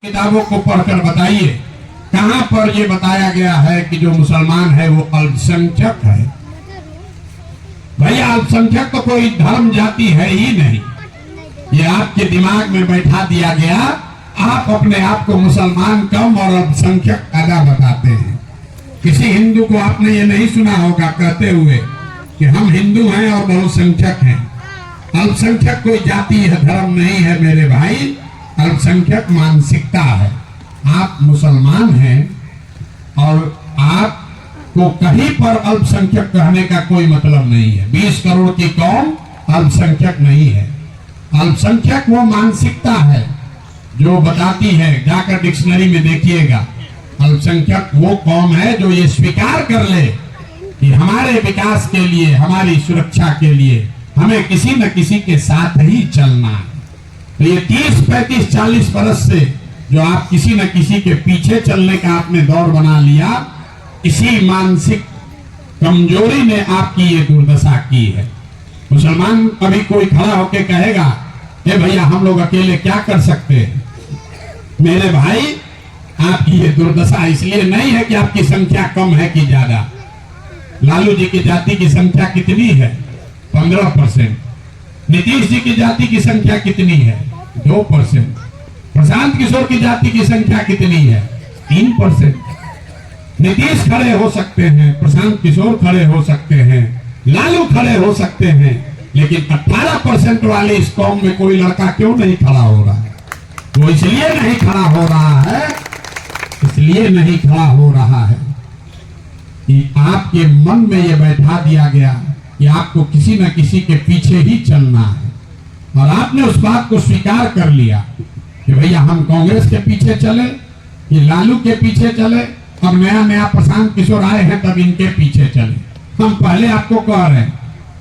किताबों को पढ़कर बताइए कहां पर ये बताया गया है कि जो मुसलमान है वो अल्पसंख्यक है। भैया अल्पसंख्यक तो कोई धर्म जाति है ही नहीं, ये आपके दिमाग में बैठा दिया गया। आप अपने आप को मुसलमान कम और अल्पसंख्यक ज्यादा बताते हैं। किसी हिंदू को आपने ये नहीं सुना होगा कहते हुए कि हम हिंदू हैं और बहुसंख्यक हैं। अल्पसंख्यक कोई जाति है, धर्म नहीं है मेरे भाई, अल्पसंख्यक मानसिकता है। आप मुसलमान हैं और आपको कहीं पर अल्पसंख्यक कहने का कोई मतलब नहीं है। 20 करोड़ की कौम अल्पसंख्यक नहीं है। अल्पसंख्यक वो मानसिकता है जो बताती है, जाकर डिक्शनरी में देखिएगा, अल्पसंख्यक वो कौम है जो ये स्वीकार कर ले कि हमारे विकास के लिए, हमारी सुरक्षा के लिए हमें किसी न किसी के साथ ही चलना है। तो ये 30, 35, 40 बरस से जो आप किसी न किसी के पीछे चलने का आपने दौर बना लिया, इसी मानसिक कमजोरी ने आपकी ये दुर्दशा की है। मुसलमान कभी कोई खड़ा होकर कहेगा ए भैया हम लोग अकेले क्या कर सकते हैं? मेरे भाई आपकी ये दुर्दशा इसलिए नहीं है कि आपकी संख्या कम है कि ज्यादा। लालू जी की जाति की संख्या कितनी है? 15%। नीतीश जी की जाति की संख्या कितनी है? 2%। प्रशांत किशोर की जाति की संख्या कितनी है? 3%। नीतीश खड़े हो सकते हैं, प्रशांत किशोर खड़े हो सकते हैं, लालू खड़े हो सकते हैं, लेकिन 18% वाले इस कौम में कोई लड़का क्यों नहीं खड़ा हो रहा है? वो इसलिए नहीं खड़ा हो रहा है, इसलिए नहीं खड़ा हो रहा है कि आपके मन में ये बैठा दिया गया कि आपको किसी न किसी के पीछे ही चलना है। और आपने उस बात को स्वीकार कर लिया कि भैया हम कांग्रेस के पीछे चले, कि लालू के पीछे चले, अब नया नया प्रशांत किशोर आए हैं तब इनके पीछे चले। हम पहले आपको कह रहे हैं,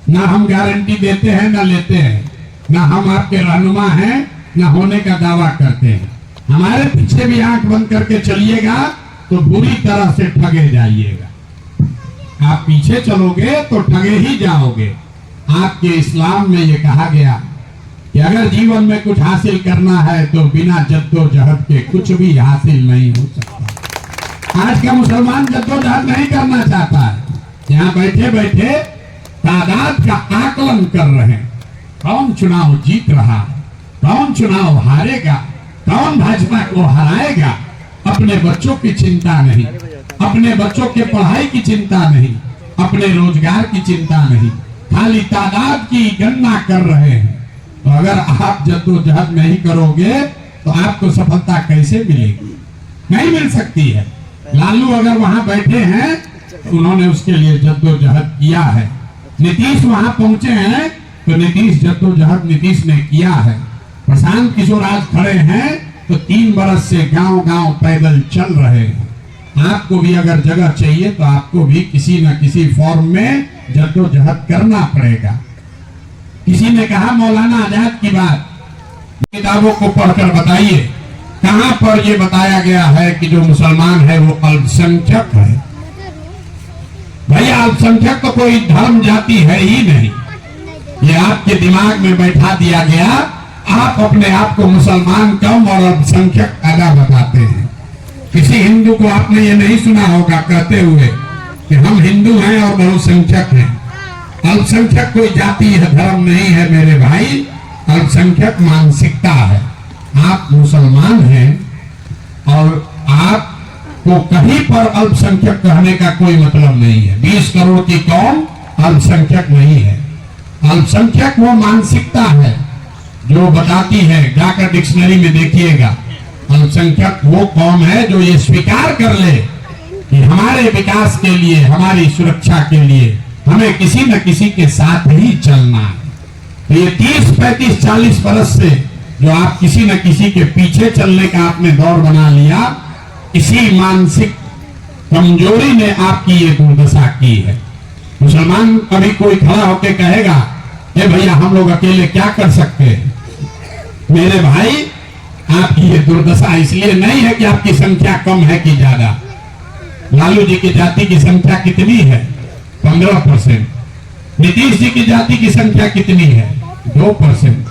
ना हम गारंटी देते हैं ना लेते हैं, ना हम आपके रहनुमा हैं ना होने का दावा करते हैं। हमारे पीछे भी आंख बंद करके चलिएगा तो बुरी तरह से ठगे जाइएगा। आप पीछे चलोगे तो ठगे ही जाओगे। आपके इस्लाम में ये कहा गया कि अगर जीवन में कुछ हासिल करना है तो बिना जद्दोजहद के कुछ भी हासिल नहीं हो सकता। आज का मुसलमान जद्दोजहद नहीं करना चाहता है। यहाँ बैठे बैठे तादाद का आकलन कर रहे हैं, कौन चुनाव जीत रहा है, कौन चुनाव हारेगा, कौन भाजपा को हराएगा। अपने बच्चों की चिंता नहीं, अपने बच्चों के पढ़ाई की चिंता नहीं, अपने रोजगार की चिंता नहीं, खाली तादाद की गणना कर रहे हैं। तो अगर आप जद्दोजहद नहीं करोगे तो आपको सफलता कैसे मिलेगी? नहीं मिल सकती है। लालू अगर वहां बैठे हैं तो उन्होंने उसके लिए जद्दोजहद किया है। नीतीश वहां पहुंचे हैं तो नीतीश जद्दोजहद नीतीश ने किया है। प्रशांत किशोर आज खड़े हैं तो 3 बरस से गांव गांव पैदल चल रहे हैं। आपको भी अगर जगह चाहिए तो आपको भी किसी न किसी फॉर्म में जद्दोजहद करना पड़ेगा। किसी ने कहा मौलाना आजाद की बात, किताबों को पढ़कर बताइए कहां पर ये बताया गया है कि जो मुसलमान है वो अल्पसंख्यक है। भैया अल्पसंख्यक तो कोई धर्म जाति है ही नहीं, ये आपके दिमाग में बैठा दिया गया। आप अपने आप को मुसलमान कम और अल्पसंख्यक ज्यादा बताते हैं। किसी हिंदू को आपने ये नहीं सुना होगा कहते हुए कि हम हिंदू हैं और बहुसंख्यक हैं। अल्पसंख्यक कोई जाति है, धर्म नहीं है मेरे भाई, अल्पसंख्यक मानसिकता है। आप मुसलमान हैं और आपको कहीं पर अल्पसंख्यक कहने का कोई मतलब नहीं है। 20 करोड़ की कौम अल्पसंख्यक नहीं है। अल्पसंख्यक वो मानसिकता है जो बताती है, जाकर डिक्शनरी में देखिएगा, अल्पसंख्यक वो कौम है जो ये स्वीकार कर ले कि हमारे विकास के लिए, हमारी सुरक्षा के लिए हमें किसी न किसी के साथ ही चलना है। तो ये 30, 35, 40 बरस से जो आप किसी न किसी के पीछे चलने का आपने दौर बना लिया, इसी मानसिक कमजोरी ने आपकी ये दुर्दशा की है। मुसलमान कभी कोई खड़ा होकर कहेगा ए भैया हम लोग अकेले क्या कर सकते हैं? मेरे भाई आपकी ये दुर्दशा इसलिए नहीं है कि आपकी संख्या कम है कि ज्यादा। लालू जी की जाति की संख्या कितनी है? 15%। नीतीश जी की जाति की संख्या कितनी है? 2%।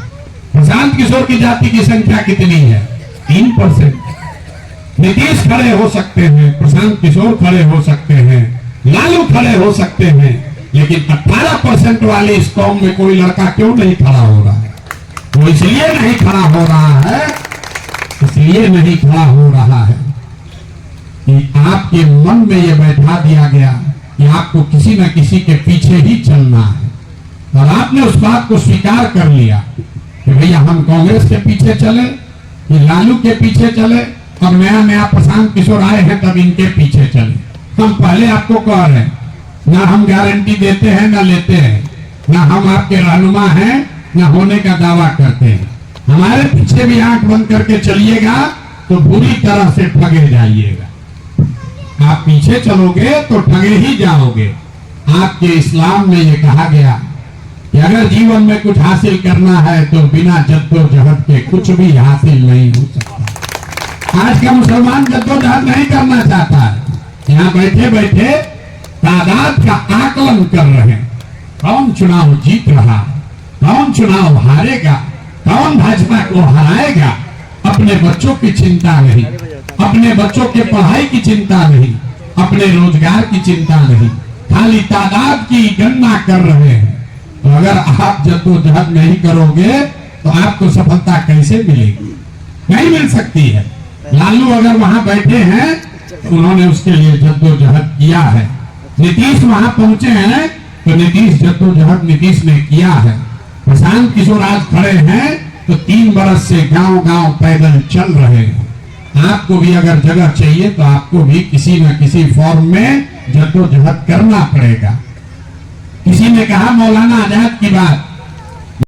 प्रशांत किशोर की जाति की संख्या कितनी है? 3%। नीतीश खड़े हो सकते हैं, प्रशांत किशोर खड़े हो सकते हैं, लालू खड़े हो सकते हैं, लेकिन 18% वाले इस कौम में कोई लड़का क्यों नहीं खड़ा हो रहा है? वो इसलिए नहीं खड़ा हो रहा है, इसलिए नहीं खड़ा हो रहा है कि आपके मन में यह बैठा दिया गया कि आपको किसी न किसी के पीछे ही चलना है, और आपने उस बात को स्वीकार कर लिया कि भैया हम कांग्रेस के पीछे चले, कि लालू के पीछे चले, और नया नया प्रशांत किशोर आए हैं तब इनके पीछे चले। हम पहले आपको कह रहे हैं, ना हम गारंटी देते हैं ना लेते हैं, ना हम आपके रहनुमा हैं ना होने का दावा करते हैं। हमारे पीछे भी आंख बंद करके चलिएगा तो बुरी तरह से ठगे जाइएगा। आप पीछे चलोगे तो ठगे ही जाओगे। आपके इस्लाम में यह कहा गया कि अगर जीवन में कुछ हासिल करना है तो बिना जद्दोजहद के कुछ भी हासिल नहीं हो सकता। आज का मुसलमान जद्दोजहद नहीं करना चाहता है। यहाँ बैठे बैठे तादाद का आकलन कर रहे हैं, कौन चुनाव जीत रहा, कौन चुनाव हारेगा, कौन भाजपा को हराएगा। अपने बच्चों की चिंता नहीं, अपने बच्चों के पढ़ाई की चिंता नहीं, अपने रोजगार की चिंता नहीं, खाली तादाद की गणना कर रहे हैं। तो अगर आप जद्दोजहद नहीं करोगे तो आपको सफलता कैसे मिलेगी? नहीं मिल सकती है। लालू अगर वहां बैठे हैं तो उन्होंने उसके लिए जद्दोजहद किया है। नीतीश वहां पहुंचे हैं तो नीतीश जद्दोजहद नीतीश ने किया है। प्रशांत किशोर आज खड़े हैं तो 3 बरस से गांव गांव पैदल चल रहे हैं। आपको भी अगर जगह चाहिए तो आपको भी किसी न किसी फॉर्म में जद्दोजहद करना पड़ेगा। किसी ने कहा मौलाना आजाद की बात,